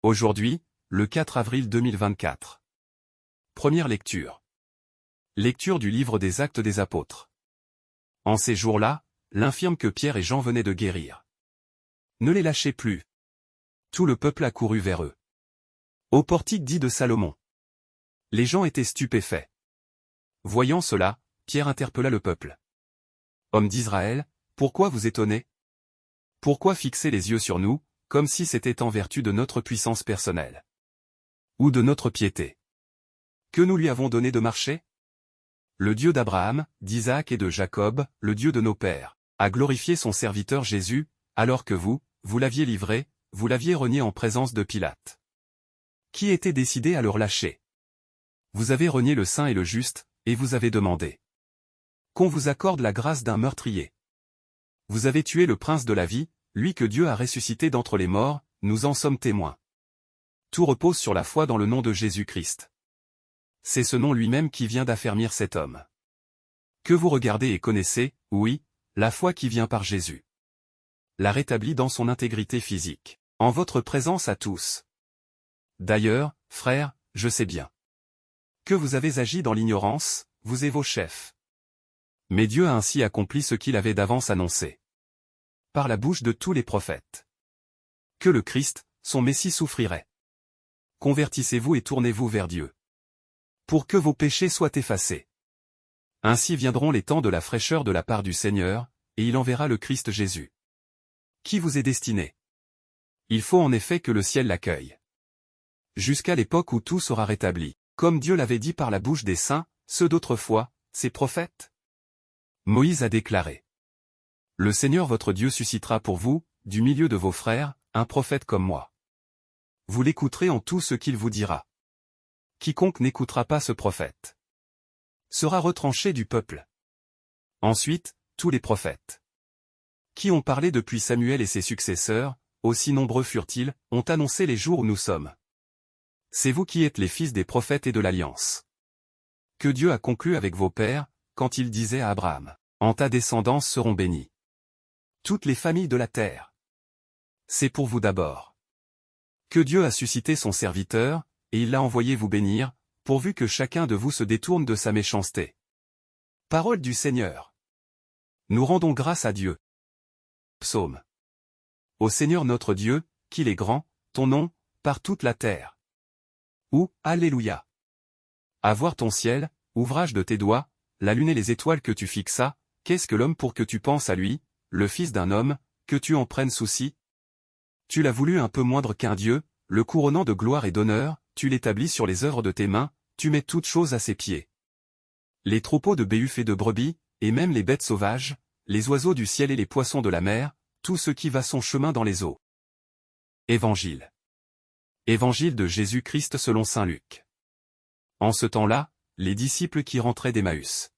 Aujourd'hui, le 4 avril 2024. Première lecture. Lecture du livre des Actes des Apôtres. En ces jours-là, l'infirme que Pierre et Jean venaient de guérir. Ne les lâchez plus. Tout le peuple accourut vers eux. Au portique dit de Salomon. Les gens étaient stupéfaits. Voyant cela, Pierre interpella le peuple. Hommes d'Israël, pourquoi vous étonnez? Pourquoi fixer les yeux sur nous, comme si c'était en vertu de notre puissance personnelle? Ou de notre piété? Que nous lui avons donné de marcher? Le Dieu d'Abraham, d'Isaac et de Jacob, le Dieu de nos pères, a glorifié son serviteur Jésus, alors que vous l'aviez livré, vous l'aviez renié en présence de Pilate. Qui était décidé à le relâcher? Vous avez renié le saint et le juste, et vous avez demandé qu'on vous accorde la grâce d'un meurtrier. Vous avez tué le prince de la vie, lui que Dieu a ressuscité d'entre les morts, nous en sommes témoins. Tout repose sur la foi dans le nom de Jésus-Christ. C'est ce nom lui-même qui vient d'affermir cet homme. Que vous regardez et connaissez, oui, la foi qui vient par Jésus. L'a rétabli dans son intégrité physique, en votre présence à tous. D'ailleurs, frères, je sais bien que vous avez agi dans l'ignorance, vous et vos chefs. Mais Dieu a ainsi accompli ce qu'il avait d'avance annoncé par la bouche de tous les prophètes. Que le Christ, son Messie souffrirait. Convertissez-vous et tournez-vous vers Dieu, pour que vos péchés soient effacés. Ainsi viendront les temps de la fraîcheur de la part du Seigneur, et il enverra le Christ Jésus, qui vous est destiné. Il faut en effet que le ciel l'accueille. Jusqu'à l'époque où tout sera rétabli, comme Dieu l'avait dit par la bouche des saints, ceux d'autrefois, ses prophètes. Moïse a déclaré. Le Seigneur votre Dieu suscitera pour vous, du milieu de vos frères, un prophète comme moi. Vous l'écouterez en tout ce qu'il vous dira. Quiconque n'écoutera pas ce prophète sera retranché du peuple. Ensuite, tous les prophètes qui ont parlé depuis Samuel et ses successeurs, aussi nombreux furent-ils, ont annoncé les jours où nous sommes. C'est vous qui êtes les fils des prophètes et de l'alliance que Dieu a conclue avec vos pères, quand il disait à Abraham, en ta descendance seront bénies toutes les familles de la terre. C'est pour vous d'abord que Dieu a suscité son serviteur, et il l'a envoyé vous bénir, pourvu que chacun de vous se détourne de sa méchanceté. Parole du Seigneur. Nous rendons grâce à Dieu. Psaume. Ô Seigneur notre Dieu, qu'il est grand, ton nom, par toute la terre. Ou, Alléluia. À voir ton ciel, ouvrage de tes doigts, la lune et les étoiles que tu fixas, qu'est-ce que l'homme pour que tu penses à lui, le fils d'un homme, que tu en prennes souci? Tu l'as voulu un peu moindre qu'un Dieu, le couronnant de gloire et d'honneur, tu l'établis sur les œuvres de tes mains, tu mets toutes choses à ses pieds. Les troupeaux de béhufs et de brebis, et même les bêtes sauvages, les oiseaux du ciel et les poissons de la mer, tout ce qui va son chemin dans les eaux. Évangile. Évangile de Jésus-Christ selon saint Luc. En ce temps-là, les disciples qui rentraient d'Emmaüs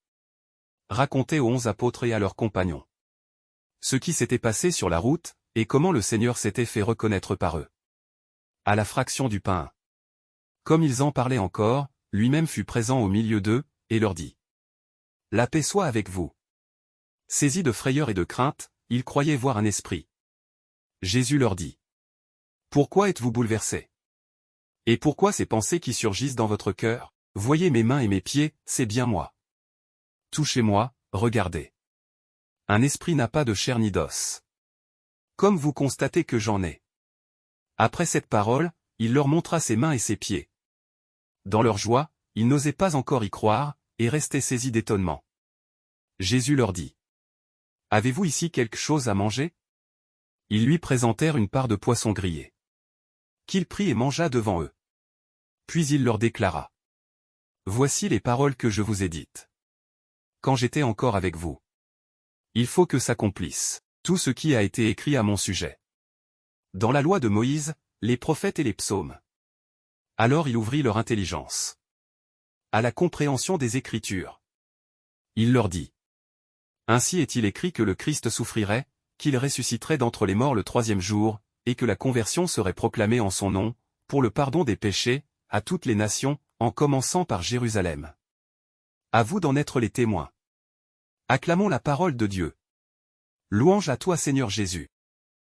racontaient aux 11 apôtres et à leurs compagnons ce qui s'était passé sur la route, et comment le Seigneur s'était fait reconnaître par eux. À la fraction du pain. Comme ils en parlaient encore, lui-même fut présent au milieu d'eux, et leur dit. La paix soit avec vous. Saisis de frayeur et de crainte, ils croyaient voir un esprit. Jésus leur dit. Pourquoi êtes-vous bouleversés? Et pourquoi ces pensées qui surgissent dans votre cœur? Voyez mes mains et mes pieds, c'est bien moi. Touchez-moi, regardez. Un esprit n'a pas de chair ni d'os. Comme vous constatez que j'en ai. Après cette parole, il leur montra ses mains et ses pieds. Dans leur joie, ils n'osaient pas encore y croire, et restaient saisis d'étonnement. Jésus leur dit. Avez-vous ici quelque chose à manger? Ils lui présentèrent une part de poisson grillé, qu'il prit et mangea devant eux. Puis il leur déclara. Voici les paroles que je vous ai dites quand j'étais encore avec vous. Il faut que s'accomplisse tout ce qui a été écrit à mon sujet dans la loi de Moïse, les prophètes et les psaumes. Alors il ouvrit leur intelligence à la compréhension des Écritures. Il leur dit. Ainsi est-il écrit que le Christ souffrirait, qu'il ressusciterait d'entre les morts le 3e jour, et que la conversion serait proclamée en son nom, pour le pardon des péchés, à toutes les nations, en commençant par Jérusalem. À vous d'en être les témoins. Acclamons la parole de Dieu. Louange à toi Seigneur Jésus.